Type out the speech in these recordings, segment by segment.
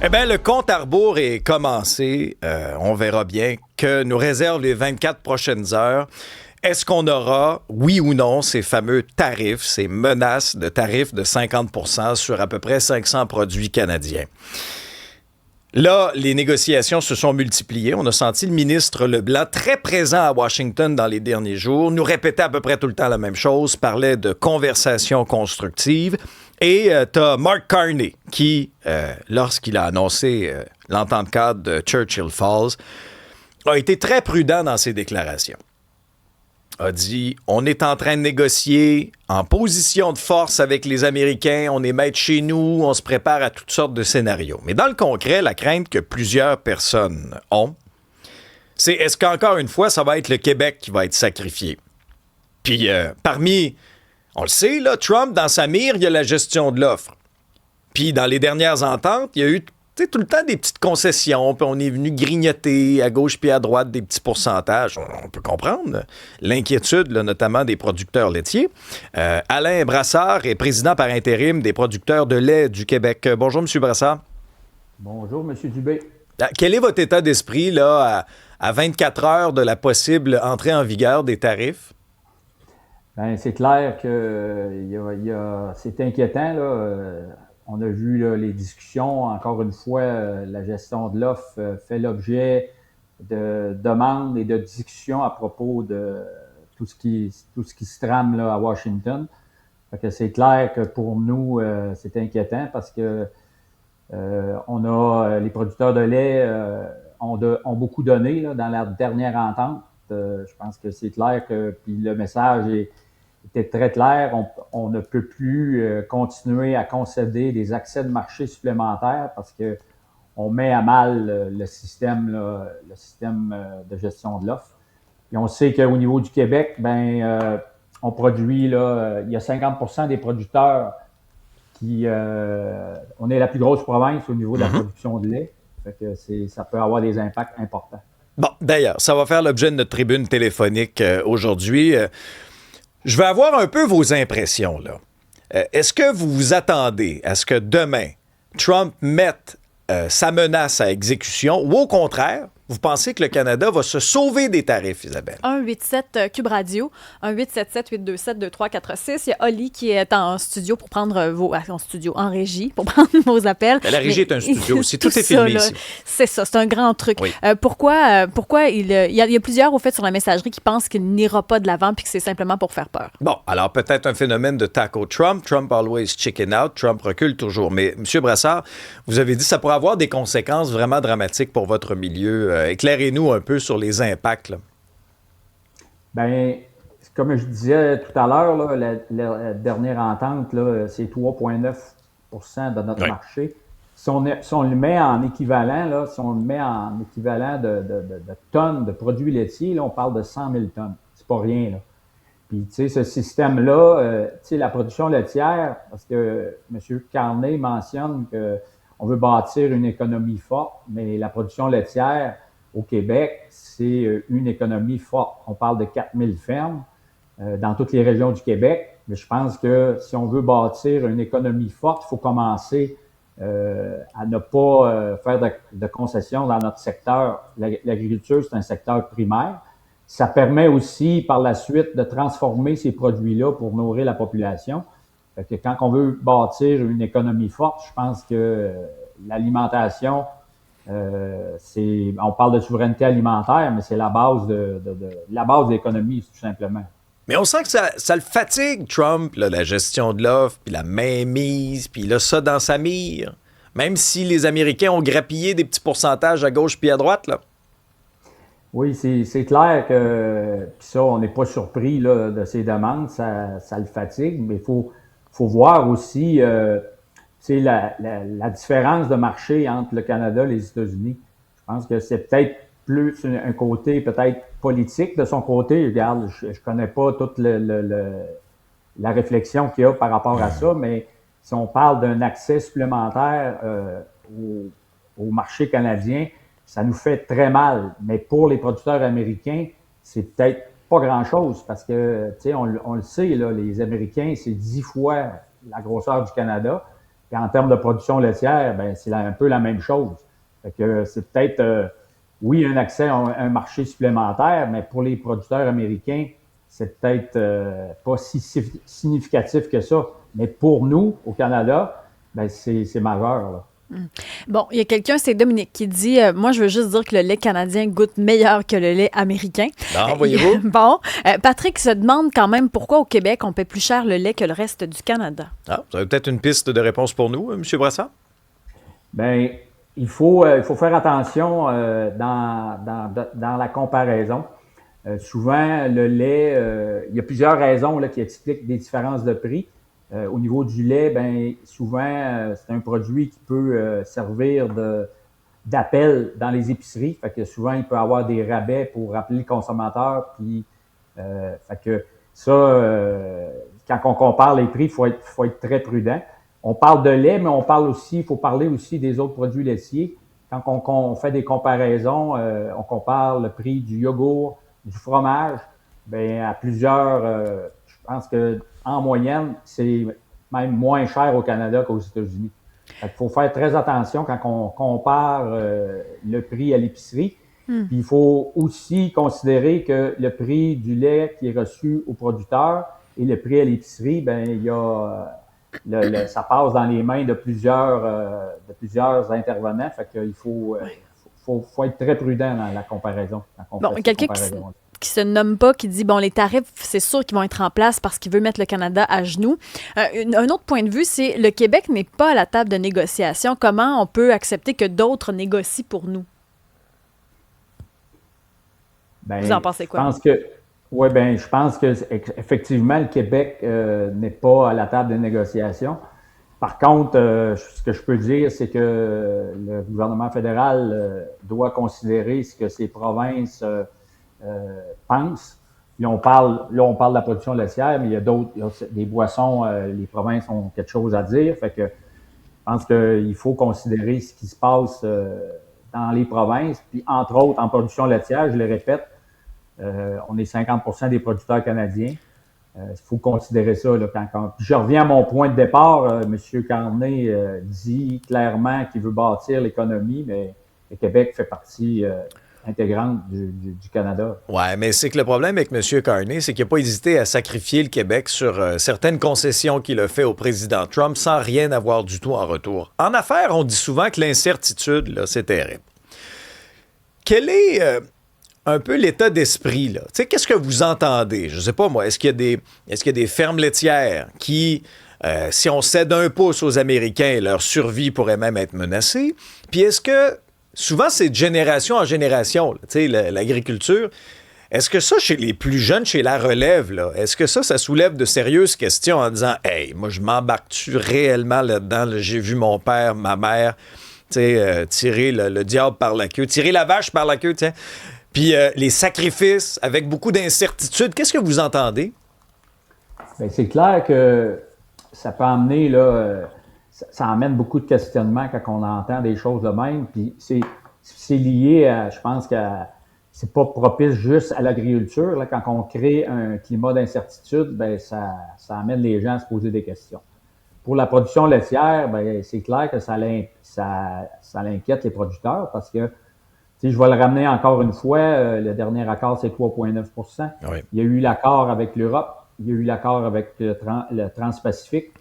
Eh bien, le compte à rebours est commencé. On verra bien que nous réserve les 24 prochaines heures. Est-ce qu'on aura, oui ou non, ces fameux tarifs, ces menaces de tarifs de 50% sur à peu près 500 produits canadiens? Là, les négociations se sont multipliées. On a senti le ministre Leblanc très présent à Washington dans les derniers jours, nous répétait à peu près tout le temps la même chose, parlait de conversations constructives. Et t'as Mark Carney qui, lorsqu'il a annoncé l'entente cadre de Churchill Falls, a été très prudent dans ses déclarations. A dit, on est en train de négocier en position de force avec les Américains, on est maître chez nous, on se prépare à toutes sortes de scénarios. Mais dans le concret, la crainte que plusieurs personnes ont, c'est est-ce qu'encore une fois, ça va être le Québec qui va être sacrifié? Puis parmi, on le sait, là, Trump, dans sa mire, il y a la gestion de l'offre. Puis dans les dernières ententes, il y a eu tout le temps des petites concessions, puis on est venu grignoter à gauche puis à droite des petits pourcentages. On peut comprendre l'inquiétude, là, notamment des producteurs laitiers. Alain Brassard est président par intérim des producteurs de lait du Québec. Bonjour, M. Brassard. Bonjour, M. Dubé. Quel est votre état d'esprit là, à 24 heures de la possible entrée en vigueur des tarifs? Bien, c'est clair que c'est inquiétant, là. On a vu là, les discussions, encore une fois, la gestion de l'offre fait l'objet de demandes et de discussions à propos de tout ce qui se trame là, à Washington. Fait que c'est clair que pour nous, c'est inquiétant parce que on a les producteurs de lait ont beaucoup donné là, dans la dernière entente. Je pense que c'est clair que puis le message était très clair. On ne peut plus continuer à concéder des accès de marché supplémentaires parce que on met à mal le système de gestion de l'offre. Et on sait qu'au niveau du Québec, on produit là, il y a 50% des producteurs qui on est la plus grosse province au niveau de la production de lait. Fait que ça peut avoir des impacts importants. Bon, d'ailleurs, ça va faire l'objet de notre tribune téléphonique aujourd'hui. Je veux avoir un peu vos impressions, là. Est-ce que vous vous attendez à ce que demain, Trump mette sa menace à exécution ou au contraire, vous pensez que le Canada va se sauver des tarifs, Isabelle? 187 Cube Radio, 1877-827-2346. Il y a Oli qui est en studio pour prendre en régie, pour prendre vos appels. La régie est un studio aussi. Tout est filmé ici. C'est ça, c'est un grand truc. Oui. Pourquoi il y a plusieurs, au fait, sur la messagerie qui pensent qu'il n'ira pas de l'avant puis que c'est simplement pour faire peur. Bon, alors peut-être un phénomène de taco Trump. Trump always chicken out. Trump recule toujours. Mais, M. Brassard, vous avez dit que ça pourrait avoir des conséquences vraiment dramatiques pour votre milieu. Éclairez-nous un peu sur les impacts, là. Bien, comme je disais tout à l'heure, là, la dernière entente, là, c'est 3,9% de notre marché. Si on le met en équivalent, là, de tonnes de produits laitiers, là, on parle de 100 000 tonnes. C'est pas rien, là. Puis, tu sais, ce système-là, tu sais, la production laitière, parce que M. Carney mentionne qu'on veut bâtir une économie forte, mais la production laitière au Québec, c'est une économie forte. On parle de 4000 fermes dans toutes les régions du Québec, mais je pense que si on veut bâtir une économie forte, il faut commencer à ne pas faire de concessions dans notre secteur. L'agriculture, c'est un secteur primaire. Ça permet aussi, par la suite, de transformer ces produits-là pour nourrir la population. Fait que quand on veut bâtir une économie forte, je pense que l'alimentation, on parle de souveraineté alimentaire, mais c'est la base de l'économie, tout simplement. Mais on sent que ça le fatigue, Trump, là, la gestion de l'offre, puis la mainmise, puis il a ça dans sa mire. Même si les Américains ont grappillé des petits pourcentages à gauche puis à droite, là. Oui, c'est clair que puis ça, on n'est pas surpris là, de ces demandes, ça le fatigue, mais il faut voir aussi la différence de marché entre le Canada et les États-Unis. Je pense que c'est peut-être plus un côté peut-être politique de son côté. Regarde, je connais pas toute la réflexion qu'il y a par rapport à ça, mais si on parle d'un accès supplémentaire au marché canadien, ça nous fait très mal. Mais pour les producteurs américains, c'est peut-être pas grand-chose parce que, tu sais, on le sait, là, les Américains, c'est 10 fois la grosseur du Canada. Et en termes de production laitière, ben c'est un peu la même chose. Fait que c'est peut-être, oui, un accès à un marché supplémentaire, mais pour les producteurs américains, c'est peut-être pas si significatif que ça. Mais pour nous, au Canada, ben c'est majeur, là. Bon, il y a quelqu'un, c'est Dominique, qui dit moi, je veux juste dire que le lait canadien goûte meilleur que le lait américain. Non, voyez-vous? Bon, Patrick se demande quand même pourquoi au Québec, on paie plus cher le lait que le reste du Canada. Ah, vous avez peut-être une piste de réponse pour nous, M. Brassard? Bien, il faut faire attention dans la comparaison. Souvent, le lait, il y a plusieurs raisons là, qui expliquent des différences de prix. Au niveau du lait, ben souvent, c'est un produit qui peut servir d'appel dans les épiceries. Fait que souvent, il peut y avoir des rabais pour rappeler le consommateur. Puis, fait que ça, quand on compare les prix, il faut être très prudent. On parle de lait, mais il faut parler aussi des autres produits laitiers. Quand on fait des comparaisons, on compare le prix du yogourt, du fromage, ben à plusieurs, je pense que en moyenne, c'est même moins cher au Canada qu'aux États-Unis. Il faut faire très attention quand on compare le prix à l'épicerie. Puis il faut aussi considérer que le prix du lait qui est reçu au producteur et le prix à l'épicerie, ben il y a ça passe dans les mains de plusieurs intervenants. Fait qu'il faut être très prudent dans la comparaison. Bon, quelqu'un qui se nomme pas, qui dit, bon, les tarifs, c'est sûr qu'ils vont être en place parce qu'il veut mettre le Canada à genoux. Un autre point de vue, c'est le Québec n'est pas à la table de négociation. Comment on peut accepter que d'autres négocient pour nous? Ben, vous en pensez quoi? Je pense que effectivement, le Québec n'est pas à la table de négociation. Par contre, ce que je peux dire, c'est que le gouvernement fédéral doit considérer ce que ces provinces pensent. Puis on parle de la production laitière, mais il y a des boissons, les provinces ont quelque chose à dire. Fait que je pense qu'il faut considérer ce qui se passe dans les provinces. Puis entre autres, en production laitière, je le répète, on est 50% des producteurs canadiens. Il faut considérer ça. Là, je reviens à mon point de départ. M. Carney dit clairement qu'il veut bâtir l'économie, mais le Québec fait partie intégrante du Canada. Oui, mais c'est que le problème avec M. Carney, c'est qu'il n'a pas hésité à sacrifier le Québec sur certaines concessions qu'il a fait au président Trump sans rien avoir du tout en retour. En affaires, on dit souvent que l'incertitude, là, c'est terrible. Quel est un peu l'état d'esprit, là? Tu sais, qu'est-ce que vous entendez? Je ne sais pas, moi, est-ce qu'il y a des fermes laitières qui, si on cède un pouce aux Américains, leur survie pourrait même être menacée? Puis est-ce que, souvent, c'est de génération en génération, tu sais, l'agriculture, est-ce que ça, chez les plus jeunes, chez la relève, là, est-ce que ça soulève de sérieuses questions en disant « Hey, moi, je m'embarque-tu réellement là-dedans? Là, j'ai vu mon père, ma mère, tu sais, tirer le diable par la queue, tirer la vache par la queue, tu sais. » Puis les sacrifices avec beaucoup d'incertitudes, qu'est-ce que vous entendez? Bien, c'est clair que ça peut amener, là, ça amène beaucoup de questionnements quand on entend des choses de même. Puis c'est lié à, je pense que c'est pas propice juste à l'agriculture. Là, quand on crée un climat d'incertitude, ben ça amène les gens à se poser des questions. Pour la production laitière, ben c'est clair que ça l'inquiète les producteurs parce que je vais le ramener encore une fois. Le dernier accord, c'est 3,9 %. Oui. Il y a eu l'accord avec l'Europe. Il y a eu l'accord avec le Trans-Pacifique.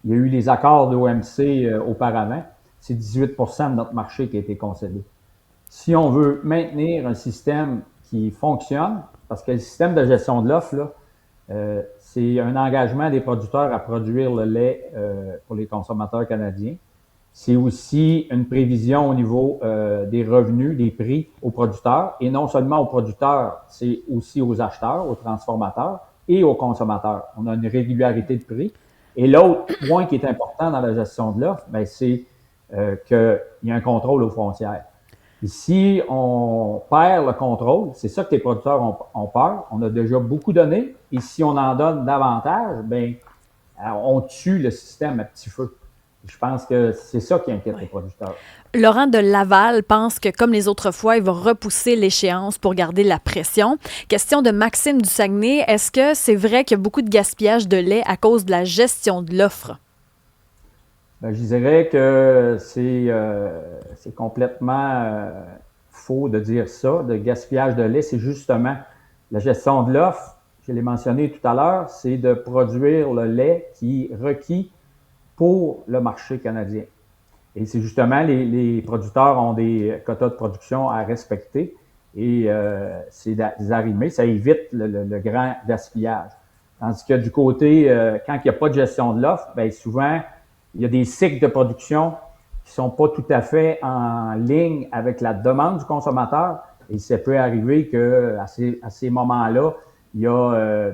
Il y a eu les accords de l'OMC auparavant. C'est 18 % de notre marché qui a été concédé. Si on veut maintenir un système qui fonctionne, parce que le système de gestion de l'offre, là, c'est un engagement des producteurs à produire le lait pour les consommateurs canadiens. C'est aussi une prévision au niveau des revenus, des prix aux producteurs, et non seulement aux producteurs, c'est aussi aux acheteurs, aux transformateurs et aux consommateurs. On a une régularité de prix. Et l'autre point qui est important dans la gestion de l'offre, ben, c'est qu'il y a un contrôle aux frontières. Et si on perd le contrôle, c'est ça que les producteurs ont peur. On a déjà beaucoup donné, et si on en donne davantage, ben, on tue le système à petit feu. Je pense que c'est ça qui inquiète les producteurs. Laurent de Laval pense que, comme les autres fois, il va repousser l'échéance pour garder la pression. Question de Maxime du Saguenay. Est-ce que c'est vrai qu'il y a beaucoup de gaspillage de lait à cause de la gestion de l'offre? Je dirais que c'est complètement faux de dire ça, de gaspillage de lait. C'est justement la gestion de l'offre, je l'ai mentionné tout à l'heure, c'est de produire le lait qui est requis pour le marché canadien. Et c'est justement, les producteurs ont des quotas de production à respecter et c'est d'arrimer, ça évite le grand gaspillage. Tandis que du côté, quand il n'y a pas de gestion de l'offre, bien souvent, il y a des cycles de production qui sont pas tout à fait en ligne avec la demande du consommateur. Et ça peut arriver que à ces moments-là, il y a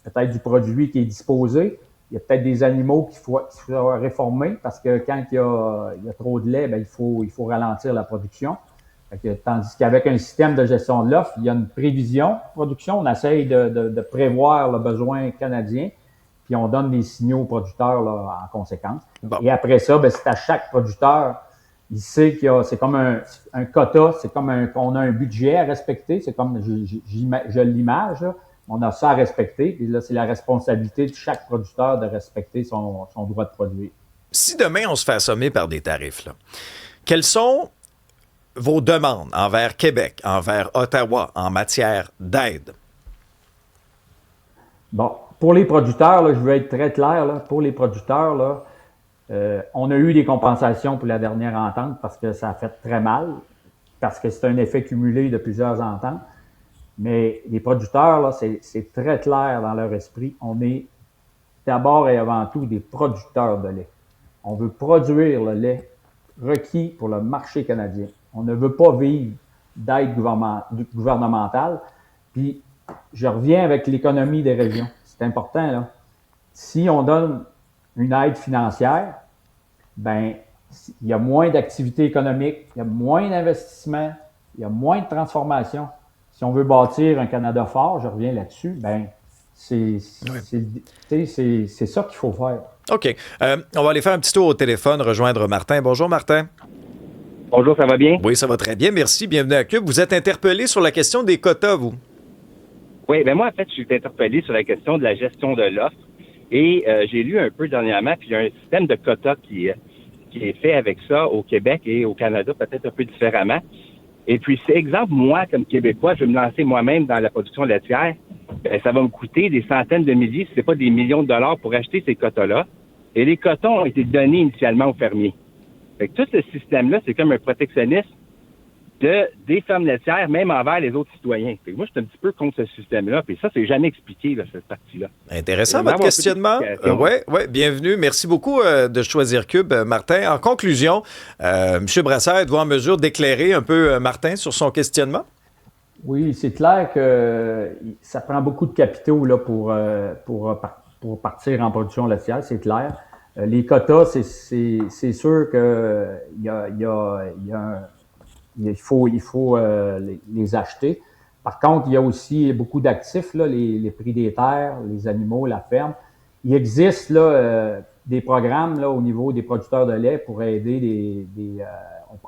peut-être du produit qui est disposé. Il y a peut-être des animaux qu'il faut réformer parce que quand il y a trop de lait, il faut ralentir la production. Tandis qu'avec un système de gestion de l'offre, il y a une prévision de production. On essaye de prévoir le besoin canadien, puis on donne des signaux aux producteurs là, en conséquence. Bon. Et après ça, c'est à chaque producteur, il sait c'est comme un quota, c'est comme qu'on a un budget à respecter. C'est comme, je l'image, là. On a ça à respecter. Puis là, c'est la responsabilité de chaque producteur de respecter son droit de produire. Si demain, on se fait assommer par des tarifs, là, quels sont vos demandes envers Québec, envers Ottawa en matière d'aide? Bon, pour les producteurs, là, je veux être très clair. Là, pour les producteurs, là, on a eu des compensations pour la dernière entente parce que ça a fait très mal, parce que c'est un effet cumulé de plusieurs ententes. Mais les producteurs, là, c'est très clair dans leur esprit. On est d'abord et avant tout des producteurs de lait. On veut produire le lait requis pour le marché canadien. On ne veut pas vivre d'aide gouvernementale. Puis, je reviens avec l'économie des régions. C'est important, là. Si on donne une aide financière, il y a moins d'activité économique, il y a moins d'investissement, il y a moins de transformation. Si on veut bâtir un Canada fort, je reviens là-dessus, c'est ça qu'il faut faire. OK. On va aller faire un petit tour au téléphone, rejoindre Martin. Bonjour, Martin. Bonjour, ça va bien? Oui, ça va très bien. Merci. Bienvenue à Cube. Vous êtes interpellé sur la question des quotas, vous? Oui, moi, en fait, je suis interpellé sur la question de la gestion de l'offre. Et j'ai lu un peu dernièrement, puis il y a un système de quotas qui est fait avec ça au Québec et au Canada, peut-être un peu différemment. Et puis, c'est exemple, moi, comme Québécois, je vais me lancer moi-même dans la production laitière. Ça va me coûter des centaines de milliers, si ce n'est pas des millions de dollars pour acheter ces quotas-là. Et les quotas ont été donnés initialement aux fermiers. Fait que tout ce système-là, c'est comme un protectionnisme des fermes laitières, même envers les autres citoyens. Fait que moi, je suis un petit peu contre ce système-là. Puis ça, c'est jamais expliqué, là, cette partie-là. Intéressant, votre questionnement. Oui, bienvenue. Merci beaucoup de choisir Cube, Martin. En conclusion, M. Brassard, êtes-vous en mesure d'éclairer un peu Martin sur son questionnement? Oui, c'est clair que ça prend beaucoup de capitaux là, pour partir en production laitière, c'est clair. Les quotas, c'est sûr qu'il faut les acheter. Par contre, il y a aussi beaucoup d'actifs, là, les prix des terres, les animaux, la ferme. Il existe là, des programmes là, au niveau des producteurs de lait pour aider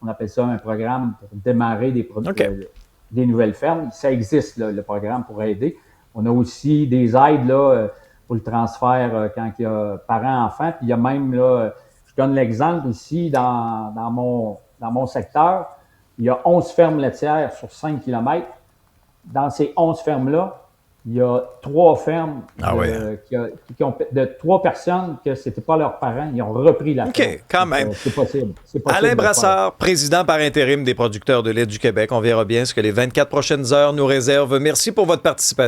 on appelle ça un programme pour démarrer des nouvelles fermes. Ça existe, là, le programme pour aider. On a aussi des aides là, pour le transfert quand il y a parents-enfants. Puis il y a même, là, je donne l'exemple ici, dans mon secteur, il y a 11 fermes laitières sur 5 km. Dans ces 11 fermes-là, il y a 3 fermes qui ont de 3 personnes que c'était pas leurs parents, ils ont repris la ferme. OK, quand même. C'est possible. Alain Brassard, président par intérim des producteurs de lait du Québec. On verra bien ce que les 24 prochaines heures nous réservent. Merci pour votre participation.